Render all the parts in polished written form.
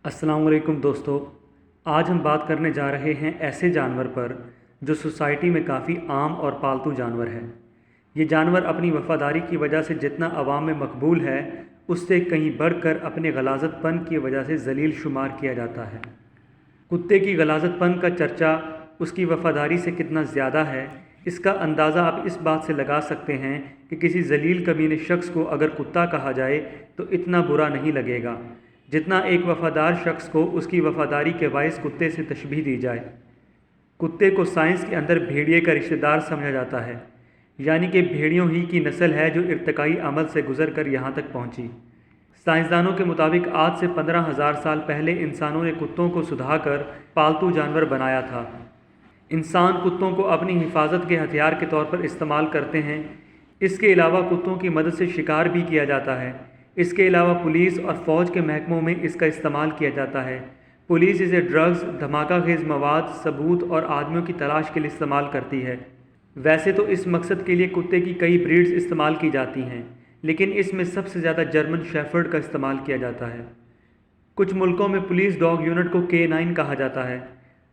अस्सलाम वालेकुम दोस्तों। आज हम बात करने जा रहे हैं ऐसे जानवर पर जो सोसाइटी में काफ़ी आम और पालतू जानवर है। ये जानवर अपनी वफ़ादारी की वजह से जितना अवाम में मकबूल है, उससे कहीं बढ़कर अपने गलाज़तपन की वजह से ज़लील शुमार किया जाता है। कुत्ते की गलाज़तपन का चर्चा उसकी वफ़ादारी से कितना ज़्यादा है, इसका अंदाज़ा आप इस बात से लगा सकते हैं कि किसी ज़लील कमीने शख्स को अगर कुत्ता कहा जाए तो इतना बुरा नहीं लगेगा जितना एक वफ़ादार शख्स को उसकी वफ़ादारी के बायस कुत्ते से तशबीह दी जाए। कुत्ते को साइंस के अंदर भेड़िए का रिश्तेदार समझा जाता है, यानी कि भेड़ियों ही की नस्ल है जो इर्तिकाई अमल से गुजर कर यहाँ तक पहुँची। साइंसदानों के मुताबिक आज से 15,000 साल पहले इंसानों ने कुत्तों को सुधाकर पालतू जानवर बनाया था। इंसान कुत्तों को अपनी हिफाजत के हथियार के तौर पर इस्तेमाल करते हैं। इसके अलावा कुत्तों की मदद से शिकार भी किया जाता है। इसके अलावा पुलिस और फ़ौज के महकमों में इसका इस्तेमाल किया जाता है। पुलिस इसे ड्रग्स, धमाका खेज़ मवाद, सबूत और आदमियों की तलाश के लिए इस्तेमाल करती है। वैसे तो इस मकसद के लिए कुत्ते की कई ब्रीड्स इस्तेमाल की जाती हैं, लेकिन इसमें सबसे ज़्यादा जर्मन शेफर्ड का इस्तेमाल किया जाता है। कुछ मुल्कों में पुलिस डॉग यूनिट को K9 कहा जाता है।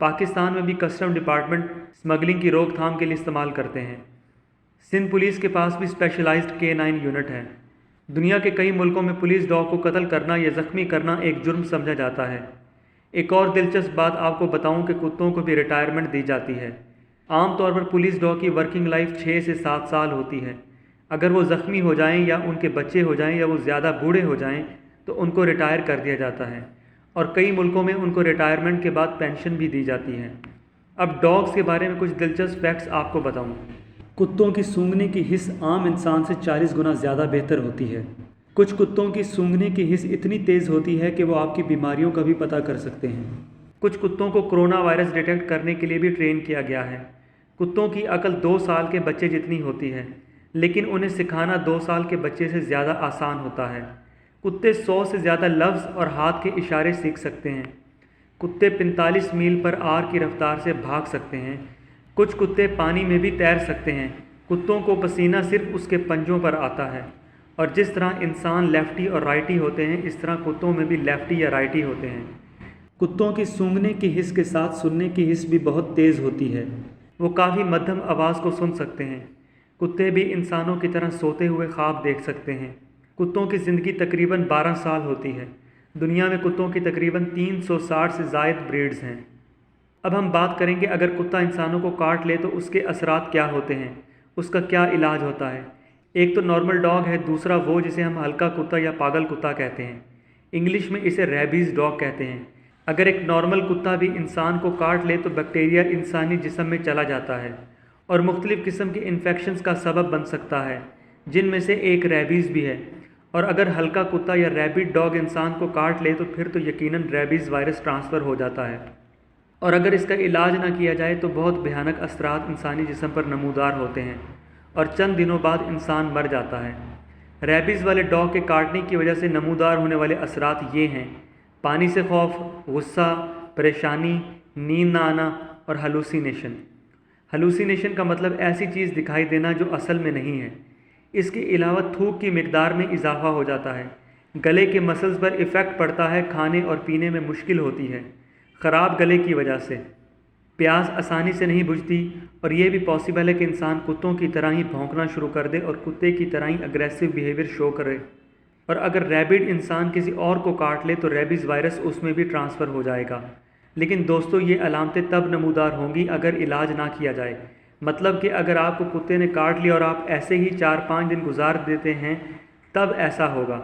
पाकिस्तान में भी कस्टम डिपार्टमेंट स्मगलिंग की रोकथाम के लिए इस्तेमाल करते हैं। सिंध पुलिस के पास भी स्पेशलाइज्ड K9 यूनिट है। दुनिया के कई मुल्कों में पुलिस डॉग को कत्ल करना या ज़ख्मी करना एक जुर्म समझा जाता है। एक और दिलचस्प बात आपको बताऊं कि कुत्तों को भी रिटायरमेंट दी जाती है। आम तौर पर पुलिस डॉग की वर्किंग लाइफ 6 से 7 साल होती है। अगर वो ज़ख्मी हो जाएं या उनके बच्चे हो जाएं या वो ज़्यादा बूढ़े हो जाएं तो उनको रिटायर कर दिया जाता है और कई मुल्कों में उनको रिटायरमेंट के बाद पेंशन भी दी जाती है। अब डॉग्स के बारे में कुछ दिलचस्प फैक्ट्स आपको बताऊं। कुत्तों की सूंघने की हिस्स आम इंसान से 40 गुना ज़्यादा बेहतर होती है। कुछ कुत्तों की सूंघने की हिस्स इतनी तेज़ होती है कि वो आपकी बीमारियों का भी पता कर सकते हैं। कुछ कुत्तों को कोरोना वायरस डिटेक्ट करने के लिए भी ट्रेन किया गया है। कुत्तों की अकल 2 साल के बच्चे जितनी होती है, लेकिन उन्हें सिखाना 2 साल के बच्चे से ज़्यादा आसान होता है। कुत्ते 100 से ज़्यादा लफ्ज़ और हाथ के इशारे सीख सकते हैं। कुत्ते 45 मील पर आवर की रफ्तार से भाग सकते हैं। कुछ कुत्ते पानी में भी तैर सकते हैं। कुत्तों को पसीना सिर्फ उसके पंजों पर आता है और जिस तरह इंसान लेफ्टी और राइटी होते हैं, इस तरह कुत्तों में भी लेफ्टी या राइटी होते हैं। कुत्तों की सूंघने की हिस्स के साथ सुनने की हिस्स भी बहुत तेज़ होती है। वो काफ़ी मध्यम आवाज़ को सुन सकते हैं। कुत्ते भी इंसानों की तरह सोते हुए ख्वाब देख सकते हैं। कुत्तों की ज़िंदगी तकरीबन 12 साल होती है। दुनिया में कुत्तों की तकरीबन 360 से ज़ायद ब्रीड्स हैं। अब हम बात करेंगे अगर कुत्ता इंसानों को काट ले तो उसके असरात क्या होते हैं, उसका क्या इलाज होता है। एक तो नॉर्मल डॉग है, दूसरा वो जिसे हम हल्का कुत्ता या पागल कुत्ता कहते हैं। इंग्लिश में इसे रेबीज़ डॉग कहते हैं। अगर एक नॉर्मल कुत्ता भी इंसान को काट ले तो बैक्टीरिया इंसानी जिस्म में चला जाता है और मुख्तलिफ़ किस्म के इन्फेक्शंस का सबब बन सकता है, जिनमें से एक रेबीज़ भी है। और अगर हल्का कुत्ता या रैबिड डॉग इंसान को काट ले तो फिर तो यकीनन रेबीज़ वायरस ट्रांसफ़र हो जाता है और अगर इसका इलाज ना किया जाए तो बहुत भयानक असरात इंसानी जिस्म पर नमूदार होते हैं और चंद दिनों बाद इंसान मर जाता है। रेबीज़ वाले डॉग के काटने की वजह से नमूदार होने वाले असरात ये हैं: पानी से खौफ, गुस्सा, परेशानी, नींद ना आना और हलूसिनेशन। हलूसिनेशन का मतलब ऐसी चीज़ दिखाई देना जो असल में नहीं है। इसके अलावा थूक की मिकदार में इजाफा हो जाता है। गले के मसल्स पर इफ़ेक्ट पड़ता है। खाने और पीने में मुश्किल होती है ख़राब गले की वजह से। प्यास आसानी से नहीं बुझती और ये भी पॉसिबल है कि इंसान कुत्तों की तरह ही भौंकना शुरू कर दे और कुत्ते की तरह ही अग्रेसिव बिहेवियर शो करे। और अगर रैबिड इंसान किसी और को काट ले तो रेबीज़ वायरस उसमें भी ट्रांसफ़र हो जाएगा। लेकिन दोस्तों, ये अलामतें तब नमूदार होंगी अगर इलाज ना किया जाए। मतलब कि अगर आपको कुत्ते ने काट लिया और आप ऐसे ही 4-5 दिन गुजार देते हैं तब ऐसा होगा।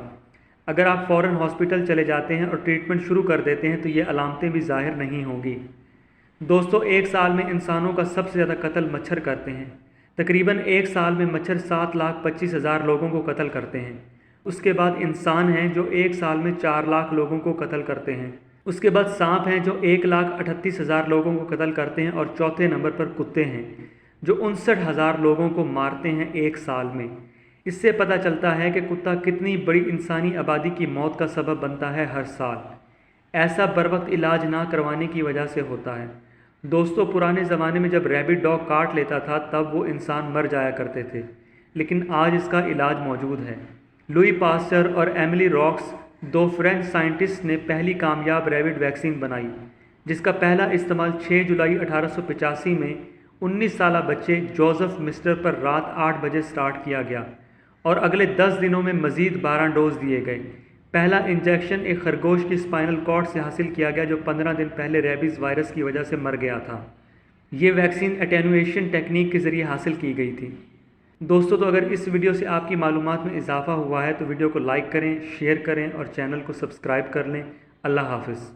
अगर आप फ़ौरन हॉस्पिटल चले जाते हैं और ट्रीटमेंट शुरू कर देते हैं तो ये अलामतें भी ज़ाहिर नहीं होंगी। दोस्तों, एक साल में इंसानों का सबसे ज़्यादा कत्ल मच्छर करते हैं। तकरीबन एक साल में मच्छर 7,25,000 लोगों को कत्ल करते हैं। उसके बाद इंसान हैं जो एक साल में 4 लाख लोगों को कत्ल करते हैं। उसके बाद सांप हैं जो 1,38,000 लोगों को कत्ल करते हैं और चौथे नंबर पर कुत्ते हैं जो 59,000 लोगों को मारते हैं एक साल में। इससे पता चलता है कि कुत्ता कितनी बड़ी इंसानी आबादी की मौत का सबब बनता है हर साल। ऐसा बर वक्त इलाज ना करवाने की वजह से होता है। दोस्तों, पुराने ज़माने में जब रैबिट डॉग काट लेता था तब वो इंसान मर जाया करते थे, लेकिन आज इसका इलाज मौजूद है। लुई पास्चर और एमिली रॉक्स دو فرینچ سائنٹسٹ نے پہلی کامیاب ریبڈ ویکسین بنائی، جس کا پہلا استعمال 6 جولائی 1885 میں 19 سالہ بچے جوزف مسٹر پر رات 8 بجے سٹارٹ کیا گیا اور اگلے 10 دنوں میں مزید 12 ڈوز دیے گئے۔ پہلا انجیکشن ایک خرگوش کی اسپائنل کارڈ سے حاصل کیا گیا جو 15 دن پہلے ریبیز وائرس کی وجہ سے مر گیا تھا۔ یہ ویکسین اٹینویشن ٹیکنیک کے ذریعے حاصل کی گئی تھی۔ دوستو، تو اگر اس ویڈیو سے آپ کی معلومات میں اضافہ ہوا ہے تو ویڈیو کو لائک کریں، شیئر کریں اور چینل کو سبسکرائب کر لیں۔ اللہ حافظ۔